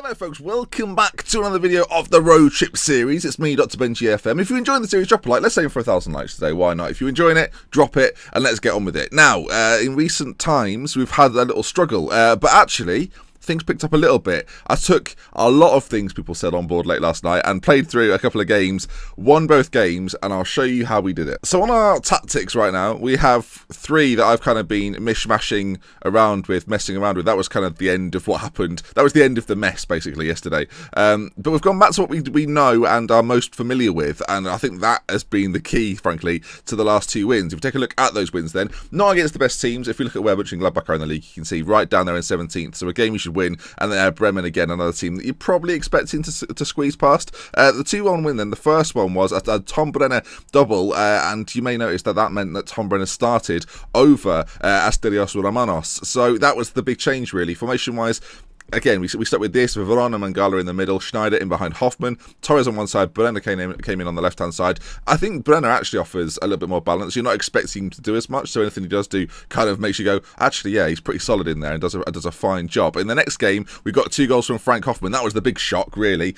Hello folks, welcome back to another video of the Road Trip series. It's me, Dr. Benji FM. If you're enjoying the series, drop a like. Let's aim for 1,000 likes today, why not? If you're enjoying it, drop it, and let's get on with it. Now, in recent times, we've had a little struggle, but actually, things picked up a little bit. I took a lot of things people said on board late last night and played through a couple of games, won both games, and I'll show you how we did it. So on our tactics right now, we have three that I've kind of been mishmashing around with, messing around with. That was kind of the end of what happened. That was the end of the mess, basically, yesterday. But we've gone back to what we know and are most familiar with, and I think that has been the key, frankly, to the last two wins. If you take a look at those wins then, not against the best teams. If you look at where Bunch and Gladbach are in the league, you can see right down there in 17th. So a game you should win, and then Bremen again, another team that you're probably expecting to squeeze past. The 2-1 win then, the first one was a Tom Brenner double, and you may notice that meant that Tom Brenner started over Asterios Romanos, so that was the big change really, formation-wise. Again, we stuck with this, with Verona and Mangala in the middle, Schneider in behind Hoffman, Torres on one side, Brenner came in on the left-hand side. I think Brenner actually offers a little bit more balance. You're not expecting him to do as much, so anything he does do kind of makes you go, actually, yeah, he's pretty solid in there and does a fine job. In the next game, we got 2 goals from Frank Hoffman. That was the big shock, really.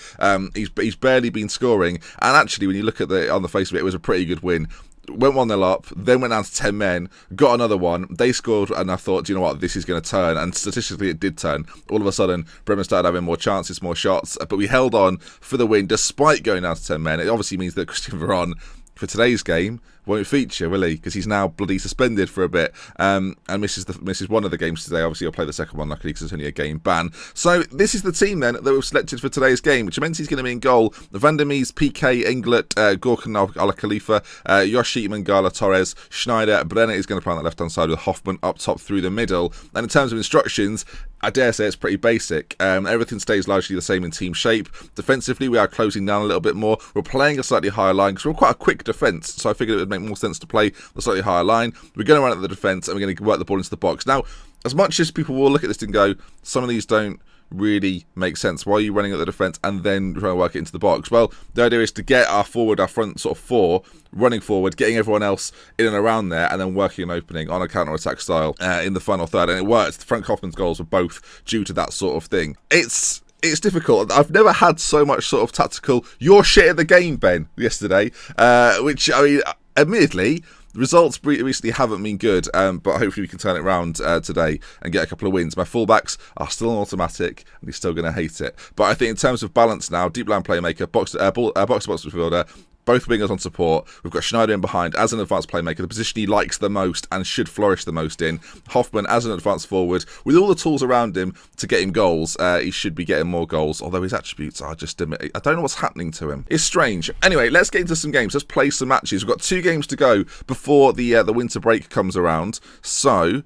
He's barely been scoring, and actually, when you look at on the face of it, it was a pretty good win. Went 1-0 up, then went down to 10 men, got another one, they scored, and I thought, do you know what, this is going to turn, and statistically it did turn. All of a sudden, Bremen started having more chances, more shots, but we held on for the win despite going down to 10 men. It obviously means that Christian Veron, for today's game, won't feature, will he? Because he's now bloody suspended for a bit, and misses one of the games today. Obviously, he'll play the second one, luckily, because it's only a game ban. So this is the team then that we've selected for today's game, which means he's going to be in goal: Van der Mees, PK, Englert, Gorkan Al Khalifa, Yoshi, Mangala, Torres, Schneider. Brenner is going to play on that left-hand side with Hoffman up top through the middle. And in terms of instructions, I dare say it's pretty basic. Everything stays largely the same in team shape. Defensively, we are closing down a little bit more. We're playing a slightly higher line because we're quite a quick defence, so I figured it would make more sense to play a slightly higher line. We're going to run at the defence and we're going to work the ball into the box. Now, as much as people will look at this and go, some of these don't really make sense. Why are you running at the defence and then trying to work it into the box? Well, the idea is to get our front sort of four running forward, getting everyone else in and around there, and then working an opening on a counter-attack style in the final third. And it worked. Frank Hoffman's goals were both due to that sort of thing. It's difficult. I've never had so much sort of tactical, you're shit at the game, Ben, yesterday, which, I mean, admittedly, the results recently haven't been good, but hopefully we can turn it around today and get a couple of wins. My fullbacks are still on automatic, and he's still going to hate it. But I think in terms of balance now, deep line playmaker, box-to-box midfielder, both wingers on support. We've got Schneider in behind as an advanced playmaker, the position he likes the most and should flourish the most in. Hoffman as an advanced forward, with all the tools around him to get him goals. He should be getting more goals, although his attributes are just, I don't know what's happening to him. It's strange. Anyway, let's get into some games. Let's play some matches. We've got 2 games to go before the winter break comes around. So,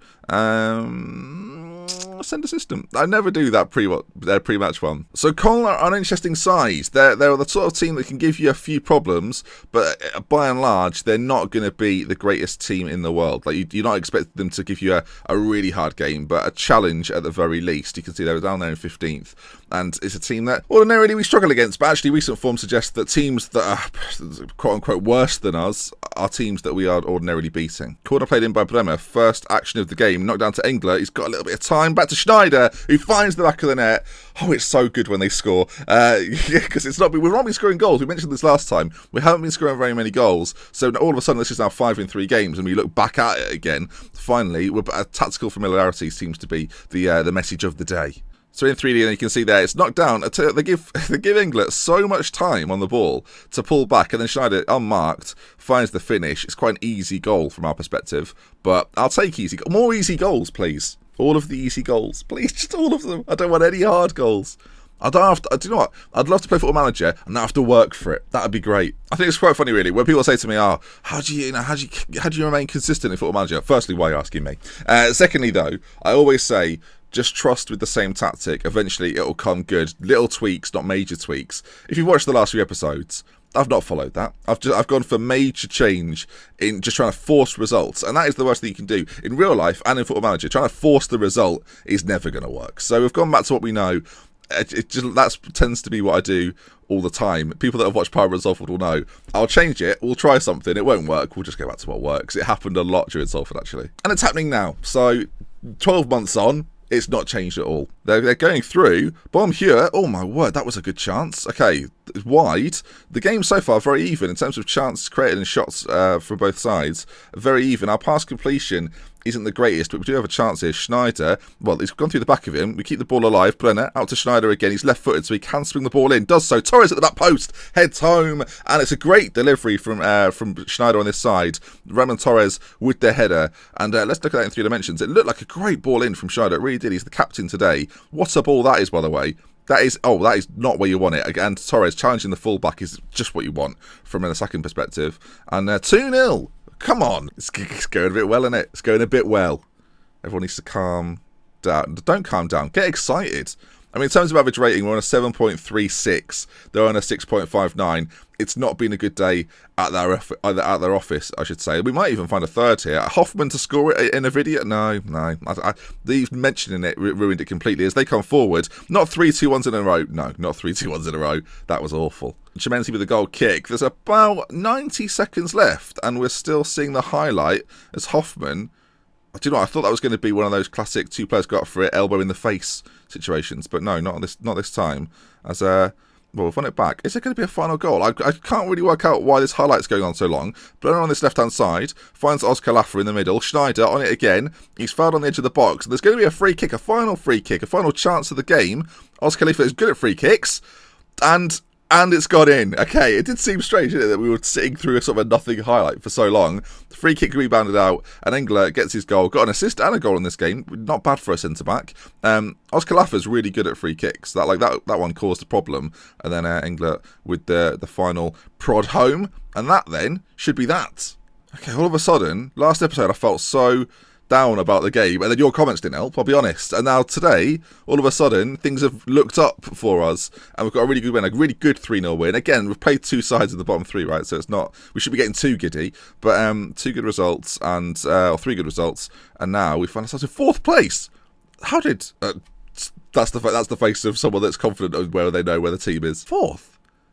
send a system. I never do that pre-match one. So Cologne are an interesting side. They're the sort of team that can give you a few problems, but by and large, they're not going to be the greatest team in the world. Like you're not expecting them to give you a really hard game, but a challenge at the very least. You can see they're down there in 15th, and it's a team that ordinarily we struggle against, but actually recent form suggests that teams that are quote-unquote worse than us are teams that we are ordinarily beating. Corner played in by Bremer, first action of the game, knocked down to Englert. He's got a little bit of time, back to Schneider, who finds the back of the net. Oh, it's so good when they score, because we've not been scoring goals. We mentioned this last time. We haven't been scoring very many goals, so all of a sudden this is now 5 in 3 games, and we look back at it again. Finally, tactical familiarity seems to be the message of the day. So in 3D, and you can see there, it's knocked down. They give Englert so much time on the ball to pull back, and then Schneider, unmarked, finds the finish. It's quite an easy goal from our perspective, but I'll take more easy goals, please. All of the easy goals, please, just all of them. I don't want any hard goals. I don't have to, do you know what? I'd love to play Football Manager and not have to work for it. That'd be great. I think it's quite funny, really, when people say to me, "Oh, how do you remain consistent in Football Manager?" Firstly, why are you asking me? Secondly, though, I always say, just trust with the same tactic. Eventually, it'll come good. Little tweaks, not major tweaks. If you've watched the last few episodes, I've not followed that. I've gone for major change in just trying to force results, and that is the worst thing you can do in real life and in Football Manager. Trying to force the result is never going to work. So we've gone back to what we know. That tends to be what I do all the time. People that have watched Power and Salford will know. I'll change it. We'll try something. It won't work. We'll just go back to what works. It happened a lot during Salford, actually, and it's happening now. So 12 months on, it's not changed at all. They're going through. Bomb here. Oh my word, that was a good chance. Okay, it's wide. The game so far very even in terms of chance created and shots from both sides. Very even. Our pass completion isn't the greatest, but we do have a chance here. Schneider, well, he's gone through the back of him. We keep the ball alive. Brenner out to Schneider again. He's left-footed, so he can swing the ball in. Does so. Torres at the back post heads home, and it's a great delivery from Schneider on this side. Ramon Torres with the header, and let's look at that in 3 dimensions. It looked like a great ball in from Schneider. It really did. He's the captain today. What a ball that is, by the way. That is not where you want it. And Torres challenging the fullback is just what you want from an attacking perspective. And 2-0. Come on. It's going a bit well, isn't it? It's going a bit well. Everyone needs to calm down. Don't calm down. Get excited. I mean, in terms of average rating, we're on a 7.36. They're on a 6.59. It's not been a good day at their office, I should say. We might even find a third here. Hoffman to score it in a video? No. These mentioning it ruined it completely as they come forward. Not 3-2-1s in a row. No, not 3-2-1s in a row. That was awful. Chimenzi with a goal kick. There's about 90 seconds left, and we're still seeing the highlight as Hoffman. Do you know what? I thought that was going to be one of those classic 2 players got up for it, elbow in the face situations, but no, not this time. As well, we've won it back. Is it going to be a final goal? I can't really work out why this highlight's going on so long. Brenner on this left-hand side finds Oscar Laffer in the middle. Schneider on it again. He's fouled on the edge of the box. There's going to be a free kick, a final free kick, a final chance of the game. Oscar Laffer is good at free kicks, and it's gone in. Okay, it did seem strange, didn't it, that we were sitting through a sort of a nothing highlight for so long. The free kick rebounded out, and Engler gets his goal. Got an assist and a goal in this game. Not bad for a centre-back. Oscar Laffer's really good at free kicks. That one caused a problem. And then Engler with the final prod home. And that then should be that. Okay, all of a sudden, last episode I felt so down about the game, and then your comments didn't help, I'll be honest. And now today, all of a sudden, things have looked up for us, and we've got a really good win, a really good 3-0 win. Again, we've played 2 sides of the bottom 3, right? So it's not, we should be getting too giddy, but 2 good results, and or 3 good results, and now we find ourselves in 4th place. How did that's the face of someone that's confident of where they know where the team is. 4th.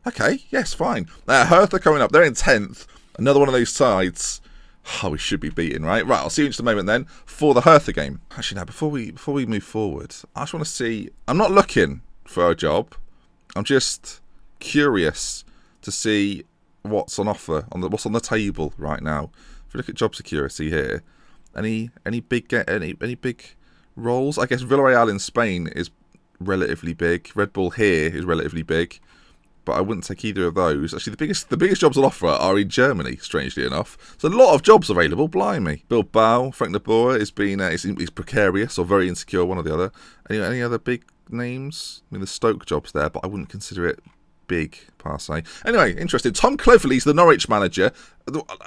Okay, yes, fine. Hertha coming up, they're in 10th. Another one of those sides. Oh, we should be beaten, right? Right, I'll see you in just a moment then for the Hertha game. Actually, now, before we move forward, I just want to see. I'm not looking for a job. I'm just curious to see what's on offer, what's on the table right now. If we look at job security here, any big roles? I guess Villarreal in Spain is relatively big. Red Bull here is relatively big. But I wouldn't take either of those. Actually, the biggest jobs on offer are in Germany, strangely enough. So a lot of jobs available, blimey. Bilbao, Frank de Boer is he's precarious or very insecure, one or the other. Any other big names? I mean, the Stoke job's there, but I wouldn't consider it big, per se. Anyway, interesting. Tom Cleverley's the Norwich manager,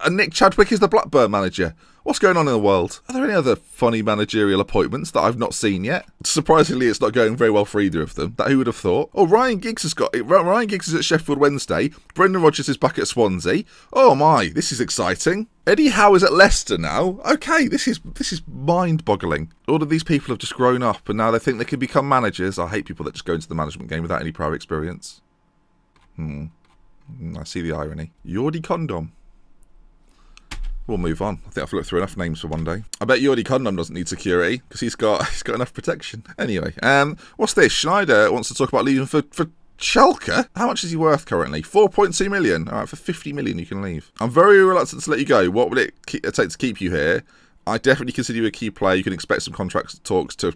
and Nick Chadwick is the Blackburn manager. What's going on in the world? Are there any other funny managerial appointments that I've not seen yet? Surprisingly, it's not going very well for either of them. Who would have thought? Oh, Ryan Giggs is at Sheffield Wednesday. Brendan Rodgers is back at Swansea. Oh my, this is exciting. Eddie Howe is at Leicester now. Okay, this is mind-boggling. All of these people have just grown up, and now they think they can become managers. I hate people that just go into the management game without any prior experience. I see the irony. Jordi Condom. We'll move on. I think I've looked through enough names for one day. I bet Jordi Condom doesn't need security because he's got enough protection. Anyway, what's this? Schneider wants to talk about leaving for Schalke. How much is he worth currently? 4.2 million. All right, for 50 million you can leave. I'm very reluctant to let you go. What will it take to keep you here? I definitely consider you a key player. You can expect some contract talks to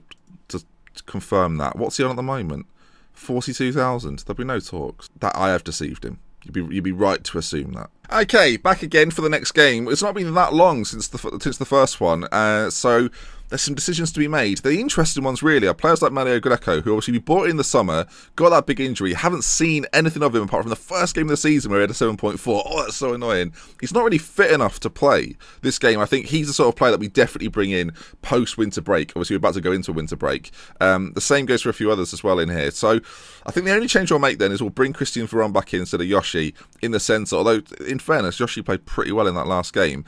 confirm that. What's he on at the moment? 42,000. There'll be no talks. That I have deceived him. You'd be right to assume that. Okay, back again for the next game. It's not been that long since the first one, so there's some decisions to be made. The interesting ones really are players like Mario Greco, who obviously we bought in the summer, got that big injury, haven't seen anything of him apart from the first game of the season where he had a 7.4. Oh, that's so annoying. He's not really fit enough to play this game. I think he's the sort of player that we definitely bring in post-winter break. Obviously, we're about to go into winter break. The same goes for a few others as well in here. So I think the only change we'll make then is we'll bring Christian Veron back in instead of Yoshi in the centre, although in fairness, Yoshi played pretty well in that last game.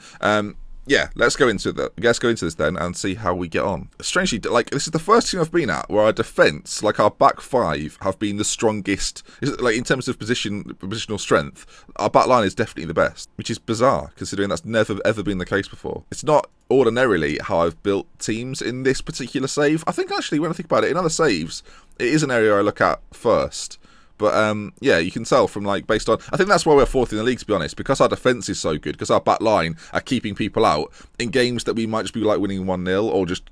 yeah, let's go into this then and see how we get on. Strangely, like, this is the first team I've been at where our defence, like our back five, have been the strongest. Like, in terms of positional strength, our back line is definitely the best, which is bizarre considering that's never ever been the case before. It's not ordinarily how I've built teams in this particular save. I think actually, when I think about it, in other saves, it is an area I look at first. But, yeah, you can tell from, like, based on... I think that's why we're fourth in the league, to be honest, because our defence is so good, because our back line are keeping people out in games that we might just be, like, winning 1-0 or just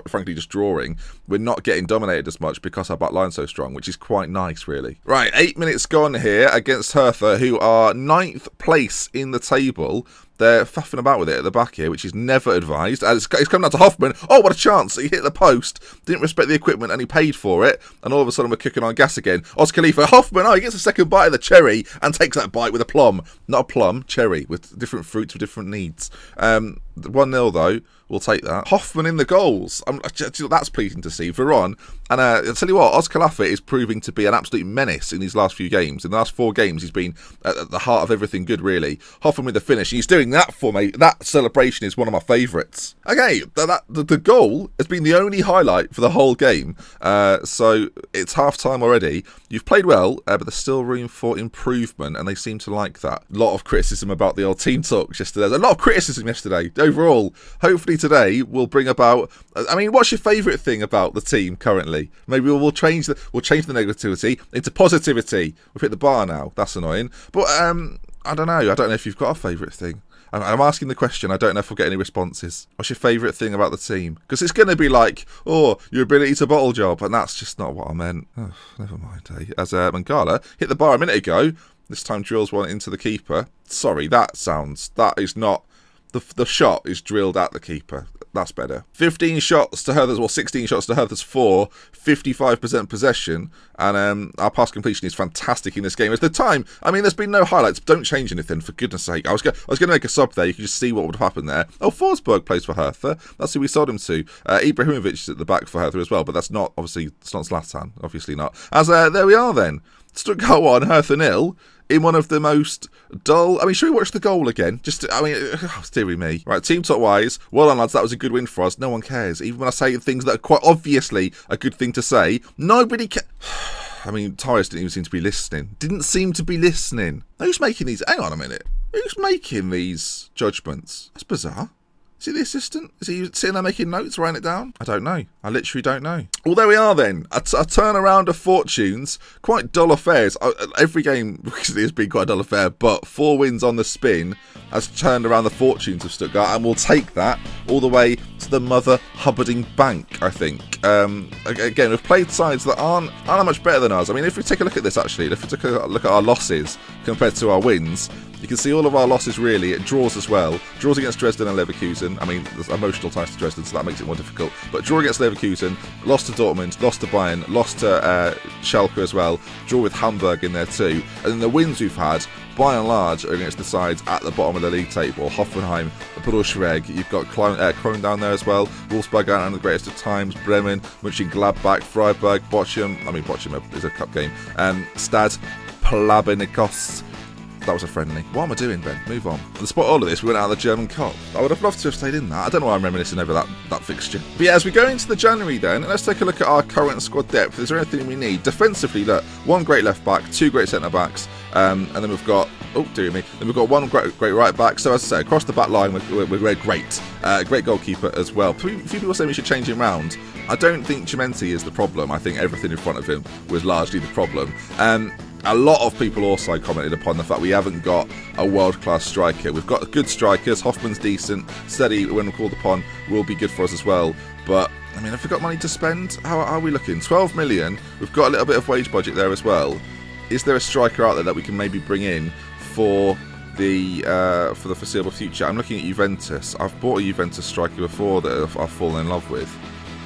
frankly, just drawing. We're not getting dominated as much because our back line's so strong, which is quite nice, really. Right, 8 minutes gone here against Hertha, who are 9th place in the table. They're faffing about with it at the back here, which is never advised. And it's coming down to Hoffman. Oh, what a chance. He hit the post, didn't respect the equipment, and he paid for it. And all of a sudden, we're cooking on gas again. Oz Khalifa, Hoffman, he gets a second bite of the cherry and takes that bite with a plum. Not a plum, cherry, with different fruits with different needs. 1-0, though. We'll take that. Hoffman in the goals. That's pleasing to see. Veron. And I'll tell you what, Oz Khalifa is proving to be an absolute menace in these last few games. In the last 4 games, he's been at the heart of everything good, really. Hoffman with the finish. He's doing that for me. That celebration is one of my favourites. Okay, the goal has been the only highlight for the whole game. So it's half-time already. You've played well, but there's still room for improvement, and they seem to like that. A lot of criticism about the old team talks yesterday. There's a lot of criticism yesterday, overall. Hopefully today will bring about... I mean, what's your favourite thing about the team currently? Maybe we'll change the negativity into positivity. We've hit the bar now. That's annoying. But I don't know. I don't know if you've got a favourite thing. I'm asking the question. I don't know if we'll get any responses. What's your favourite thing about the team? Because it's going to be like, oh, your ability to bottle job. And that's just not what I meant. Oh, never mind, eh? As Mangala hit the bar a minute ago. This time drills one into the keeper. Sorry, that is not... The shot is drilled at the keeper. That's better. 15 shots to Hertha's, 16 shots to Hertha's 4, 55% possession, and our pass completion is fantastic in this game. At the time, I mean, there's been no highlights. Don't change anything, for goodness sake. I was going to make a sub there. You can just see what would have happened there. Oh, Forsberg plays for Hertha. That's who we sold him to. Ibrahimovic is at the back for Hertha as well, but that's not, obviously, it's not Zlatan. Obviously not. As there we are then. Stuttgart 1, Hertha 0. In one of the most dull... I mean, should we watch the goal again? Dearie me. Right, team top wise. Well done, lads. That was a good win for us. No one cares. Even when I say things that are quite obviously a good thing to say, nobody cares. I mean, Tyrus didn't even seem to be listening. Who's making these... Hang on a minute. Who's making these judgments? That's bizarre. Is he the assistant? Is he sitting there making notes, writing it down? I don't know. I literally don't know. Well, there we are then. A turnaround of fortunes. Quite dull affairs. Every game recently has been quite a dull affair, but 4 wins on the spin has turned around the fortunes of Stuttgart, and we'll take that all the way to the mother hubbarding bank, I think. Again, we've played sides that aren't much better than us. I mean, if we take a look at this, actually, if we take a look at our losses compared to our wins, you can see all of our losses, really. It draws as well. Draws against Dresden and Leverkusen. I mean, there's emotional ties to Dresden, so that makes it more difficult. But draw against Leverkusen, lost to Dortmund, lost to Bayern, lost to Schalke as well. Draw with Hamburg in there too. And then the wins we've had, by and large, are against the sides at the bottom of the league table. Hoffenheim, Braunschweig, you've got Cologne down there as well. Wolfsburg out on the greatest of times. Bremen, Mönchengladbach, Freiburg, Bochum is a cup game. Stad, Palabenikos. That was a friendly. What am I doing, Ben? Move on. Despite all of this, we went out of the German Cup. I would have loved to have stayed in that. I don't know why I'm reminiscing over that fixture. But yeah, as we go into the January then, let's take a look at our current squad depth. Is there anything we need? Defensively, look, 1 great left back, 2 great centre backs, and then we've got... Oh, dear me. Then we've got 1 great right back. So as I say, across the back line, we're great. Great goalkeeper as well. A few people say we should change him round. I don't think Chimenti is the problem. I think everything in front of him was largely the problem. A lot of people also commented upon the fact we haven't got a world-class striker. We've got good strikers. Hoffman's decent. Steady, when called upon, will be good for us as well. But, I mean, have we got money to spend? How are we looking? 12 million. We've got a little bit of wage budget there as well. Is there a striker out there that we can maybe bring in for the foreseeable future? I'm looking at Juventus. I've bought a Juventus striker before that I've fallen in love with.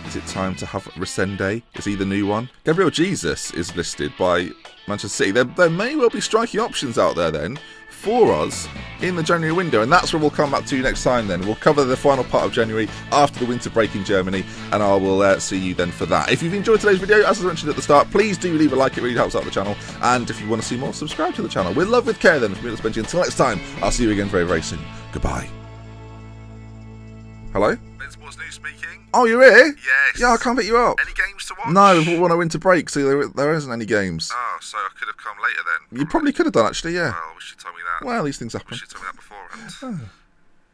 Is it time to have Resende? Is he the new one? Gabriel Jesus is listed by Manchester City. There may well be striking options out there then for us in the January window, and that's where we'll come back to next time then. We'll cover the final part of January after the winter break in Germany, and I will see you then for that. If you've enjoyed today's video, as I mentioned at the start, please do leave a like. It really helps out the channel, and if you want to see more, subscribe to the channel. We're Love with Care then. From me, Benji. Until next time, I'll see you again very, very soon. Goodbye. Hello? Ben Sports News speaking. Oh, you're here? Yes. Yeah, I can't pick you up. Any games to watch? No, when I went to break, so there isn't any games. Oh, so I could have come later then. You probably could have done, actually, yeah. Well, we should tell me that. Well, these things happen. We should tell me that beforehand.